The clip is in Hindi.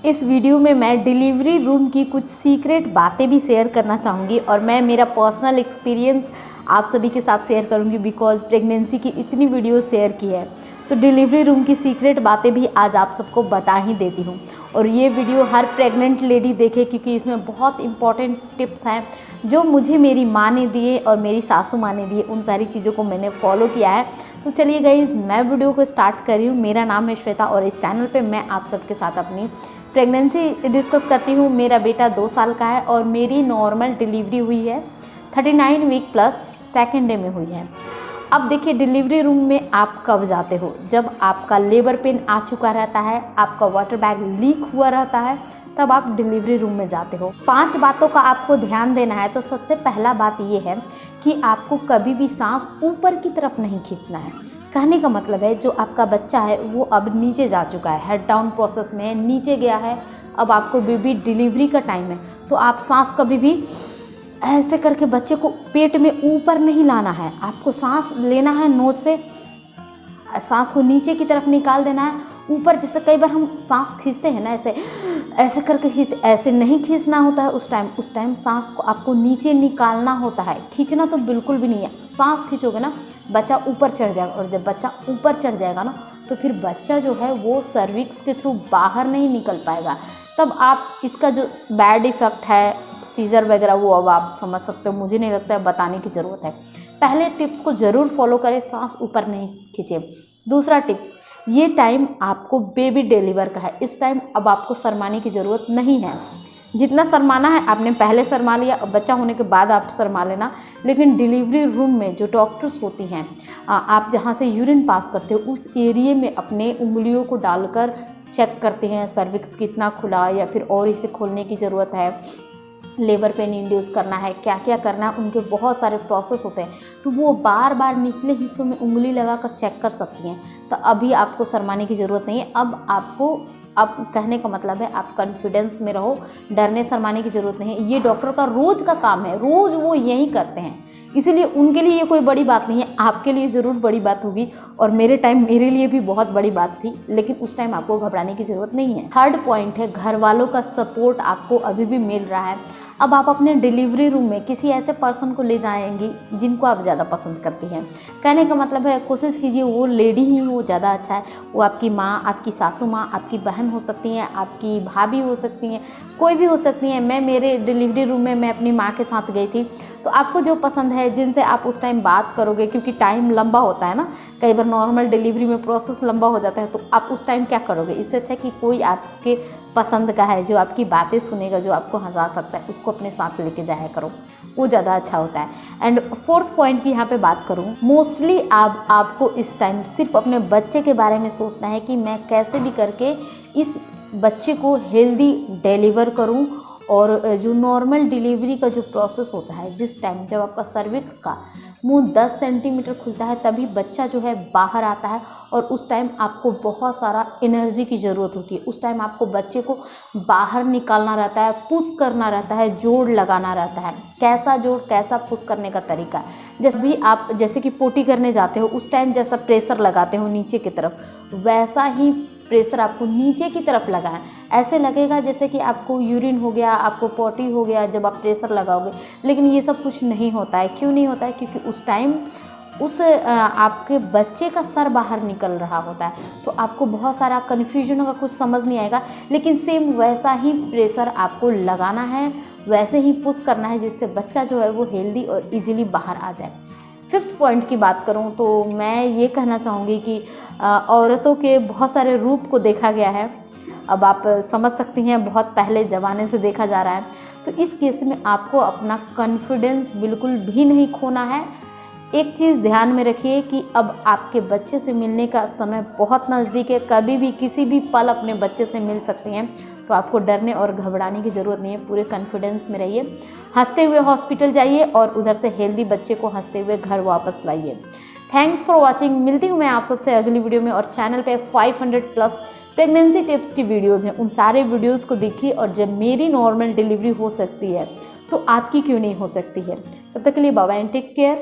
इस वीडियो में मैं डिलीवरी रूम की कुछ सीक्रेट बातें भी शेयर करना चाहूँगी और मैं मेरा पर्सनल एक्सपीरियंस आप सभी के साथ शेयर करूँगी बिकॉज़ प्रेगनेंसी की इतनी वीडियो शेयर की है तो डिलीवरी रूम की सीक्रेट बातें भी आज आप सबको बता ही देती हूँ। और ये वीडियो हर प्रेग्नेंट लेडी देखे क्योंकि इसमें बहुत इंपॉर्टेंट टिप्स हैं जो मुझे मेरी माँ ने दिए और मेरी सासू माँ ने दिए। उन सारी चीज़ों को मैंने फॉलो किया है। तो चलिए गाइस, मैं वीडियो को स्टार्ट कर रही हूँ। मेरा नाम है श्वेता और इस चैनल पे मैं आप सबके साथ अपनी प्रेगनेंसी डिस्कस करती हूँ। मेरा बेटा 2 साल का है और मेरी नॉर्मल डिलीवरी हुई है 39 वीक प्लस सेकेंड डे में हुई है। अब देखिए, डिलीवरी रूम में आप कब जाते हो? जब आपका लेबर पेन आ चुका रहता है, आपका वाटर बैग लीक हुआ रहता है, तब आप डिलीवरी रूम में जाते हो। 5 बातों का आपको ध्यान देना है। तो सबसे पहला बात ये है कि आपको कभी भी सांस ऊपर की तरफ नहीं खींचना है। कहने का मतलब है जो आपका बच्चा है वो अब नीचे जा चुका है, हेड डाउन प्रोसेस में नीचे गया है। अब आपको बेबी डिलीवरी का टाइम है तो आप सांस कभी भी ऐसे करके बच्चे को पेट में ऊपर नहीं लाना है। आपको सांस लेना है, नोज से सांस को नीचे की तरफ निकाल देना है। ऊपर जैसे कई बार हम सांस खींचते हैं ना, ऐसे ऐसे करके खींचते, ऐसे नहीं खींचना होता है। उस टाइम सांस को आपको नीचे निकालना होता है। खींचना तो बिल्कुल भी नहीं है। सांस खींचोगे ना, बच्चा ऊपर चढ़ जाएगा और जब बच्चा ऊपर चढ़ जाएगा ना तो फिर बच्चा जो है वो सर्विक्स के थ्रू बाहर नहीं निकल पाएगा। तब आप इसका जो बैड इफ़ेक्ट है, सीजर वगैरह, वो अब आप समझ सकते हो। मुझे नहीं लगता है बताने की ज़रूरत है। पहले टिप्स को ज़रूर फॉलो करें, सांस ऊपर नहीं खींचे। दूसरा टिप्स, ये टाइम आपको बेबी डिलीवर का है। इस टाइम अब आपको शर्माने की ज़रूरत नहीं है। जितना शर्माना है आपने पहले शर्मा लिया, अब बच्चा होने के बाद आप शर्मा लेना। लेकिन डिलीवरी रूम में जो डॉक्टर्स होती हैं, आप जहाँ से यूरिन पास करते हो उस एरिया में अपने उंगलियों को डालकर चेक करते हैं सर्विक्स कितना खुला या फिर और इसे खोलने की ज़रूरत है, लेबर पेन इंड्यूस करना है, क्या क्या करना है। उनके बहुत सारे प्रोसेस होते हैं तो वो बार बार निचले हिस्सों में उंगली लगाकर चेक कर सकती हैं। तो अभी आपको शर्माने की ज़रूरत नहीं है। अब कहने का मतलब है आप कॉन्फिडेंस में रहो, डरने शर्माने की ज़रूरत नहीं है। ये डॉक्टर का रोज़ का काम है, रोज़ वो यही करते हैं, इसीलिए उनके लिए ये कोई बड़ी बात नहीं है। आपके लिए ज़रूर बड़ी बात होगी और मेरे टाइम मेरे लिए भी बहुत बड़ी बात थी, लेकिन उस टाइम आपको घबराने की ज़रूरत नहीं है। थर्ड पॉइंट है, घर वालों का सपोर्ट आपको अभी भी मिल रहा है। अब आप अपने डिलीवरी रूम में किसी ऐसे पर्सन को ले जाएंगी जिनको आप ज़्यादा पसंद करती हैं। कहने का मतलब है कोशिश कीजिए वो लेडी ही हो, ज़्यादा अच्छा है। वो आपकी माँ, आपकी सासू माँ, आपकी बहन हो सकती हैं, आपकी भाभी हो सकती हैं, कोई भी हो सकती हैं। मैं मेरे डिलीवरी रूम में मैं अपनी माँ के साथ गई थी। तो आपको जो पसंद है, जिनसे आप उस टाइम बात करोगे, क्योंकि टाइम लंबा होता है ना, कई बार नॉर्मल डिलीवरी में प्रोसेस लंबा हो जाता है, तो आप उस टाइम क्या करोगे? इससे अच्छा कि कोई आपके पसंद का है जो आपकी बातें सुनेगा, जो आपको हंसा सकता है, उसको अपने साथ लेके जाया करो, वो ज़्यादा अच्छा होता है। एंड फोर्थ पॉइंट की यहाँ पे बात करूँ, मोस्टली आपको इस टाइम सिर्फ अपने बच्चे के बारे में सोचना है कि मैं कैसे भी करके इस बच्चे को हेल्दी डिलीवर करूँ। और जो नॉर्मल डिलीवरी का जो प्रोसेस होता है, जिस टाइम जब आपका सर्विक्स का मुंह 10 सेंटीमीटर खुलता है तभी बच्चा जो है बाहर आता है और उस टाइम आपको बहुत सारा एनर्जी की ज़रूरत होती है। उस टाइम आपको बच्चे को बाहर निकालना रहता है, पुश करना रहता है, जोड़ लगाना रहता है। कैसा जोड़, कैसा पुश करने का तरीका, जैसे कि पोटी करने जाते हो उस टाइम जैसा प्रेशर लगाते हो नीचे की तरफ, वैसा ही प्रेशर आपको नीचे की तरफ लगाएं। ऐसे लगेगा जैसे कि आपको यूरिन हो गया, आपको पोटी हो गया जब आप प्रेशर लगाओगे, लेकिन ये सब कुछ नहीं होता है। क्यों नहीं होता है? क्योंकि उस टाइम आपके बच्चे का सर बाहर निकल रहा होता है, तो आपको बहुत सारा कन्फ्यूजन होगा, कुछ समझ नहीं आएगा। लेकिन सेम वैसा ही प्रेशर आपको लगाना है, वैसे ही पुश करना है, जिससे बच्चा जो है वो हेल्दी और इजीली बाहर आ जाए। फिफ्थ पॉइंट की बात करूं तो मैं ये कहना चाहूँगी कि औरतों के बहुत सारे रूप को देखा गया है। अब आप समझ सकती हैं, बहुत पहले ज़माने से देखा जा रहा है। तो इस केस में आपको अपना कॉन्फिडेंस बिल्कुल भी नहीं खोना है। एक चीज़ ध्यान में रखिए कि अब आपके बच्चे से मिलने का समय बहुत नज़दीक है। कभी भी किसी भी पल अपने बच्चे से मिल सकती हैं, तो आपको डरने और घबराने की ज़रूरत नहीं है। पूरे कॉन्फिडेंस में रहिए, हंसते हुए हॉस्पिटल जाइए और उधर से हेल्दी बच्चे को हंसते हुए घर वापस लाइए। Thanks for watching. मिलती हूँ मैं आप सबसे अगली वीडियो में। और चैनल पे 500+ प्रेगनेंसी टिप्स की वीडियोज़ हैं, उन सारे वीडियोज़ को देखिए। और जब मेरी नॉर्मल डिलीवरी हो सकती है तो आपकी क्यों नहीं हो सकती है? तब तक के लिए bye bye and take care.